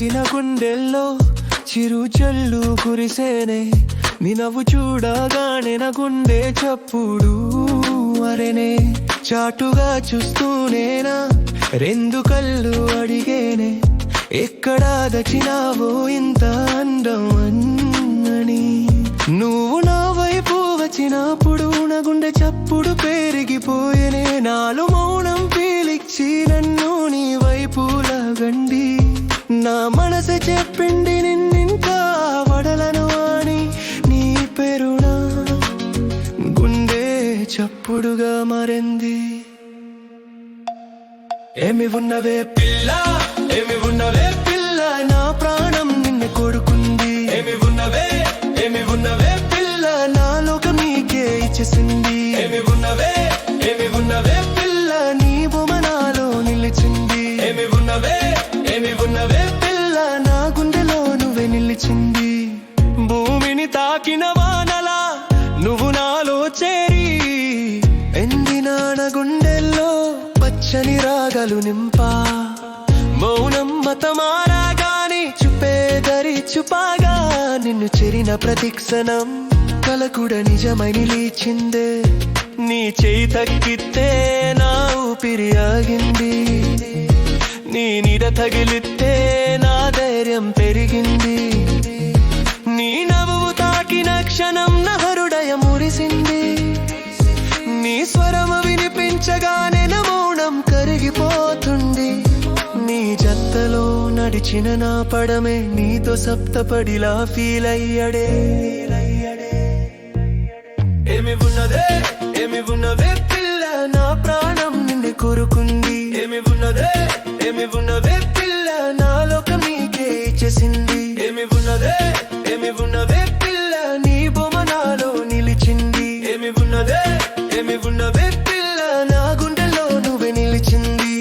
అలసిన గుండెల్లో చిరు జల్లు కురిసేనే నీ నవ్వు చూడగానే నా గుండె చప్పుడు అరెనే చాటుగా చూస్తూనేనా రెండు కళ్ళు అడిగేనే ఎక్కడా దచ్చినావో ఇంత అందం అన్నని నువ్వు నా వైపు వచ్చినప్పుడు నా గుండె చప్పుడు పెరిగిపోయేనే నాలో మౌనం పీలిచ్చి నన్ను నీ వైపు లాగండి నా మనసు చెప్పింది నిన్నింకా వడలను అని నీ పేరున గుండె చప్పుడుగా మారింది ఏమి ఉన్నవే పిల్ల ఏమి ఉన్నవే పిల్ల నా ప్రాణం నిన్ను కోరుకుంది ఏమి ఉన్నవే పిల్ల నా లోకం నీకే ఇచ్చేసింది ఏమి ఉన్నవే పిల్ల నీ బొమ్మ నాలో నిలిచింది ఏమి ఉన్నవే పిల్ల నా గుండెలో నువ్వే నిలిచింది భూమిని తాకిన వానలా నువ్వు నాలో చేరి ఎండిన నా గుండెల్లో పచ్చని రాగలు నింపా మౌనం మతమారాగాని చుపేదరి చుపాగా నిన్ను చెరిన ప్రతిక్షణం కల కూడా నిజమై నిలిచిందే నీ చేయి తగ్గితే నా ఊపిరి ఆగింది నీ నీడ తగిలితే నా ధైర్యం పెరిగింది నీ నవ్వు తాకిన క్షణం నా హృదయం మురిసింది నీ స్వరం వినిపించగానే నా మౌనం కరిగిపోతుంది నీ జత్తలో నడిచిన నా పడమే నీతో సప్తపడిలా ఫీల్ అయ్యాడే ఏమి ఉన్నదే పిల్ల నా ప్రాణం నిన్ను కోరుకుంది ఏమి ఉన్నదే పిల్ల నా లోకం నీకే ఇచ్చేసింది ఏమి ఉన్నదే పిల్ల నీ బొమ్మ నాలో నిలిచింది ఏమి ఉన్నదే పిల్ల నా గుండెలో నువ్వే నిలిచింది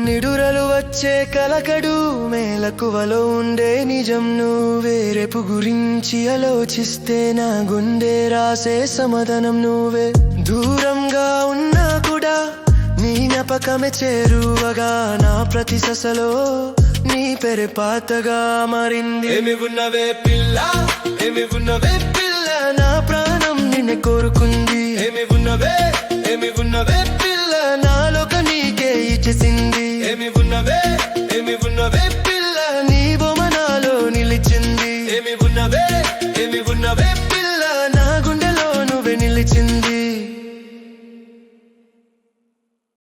నిడురలు వచ్చే కలకడు మేలకువలో ఉండే నిజం నువ్వే రేపు గురించి ఆలోచిస్తే నా గుండె రాసే సమాధానం నువ్వే దూరంగా ఉన్నా కూడా నీ జ్ఞాపకమే చేరువగా నా ప్రతి ససలో నీ పేరు పాతగా మారింది ఏమి ఉన్నవే పిల్ల నా ప్రాణం నిన్ను కోరుకుంది ఏమి ఉన్నవే పిల్ల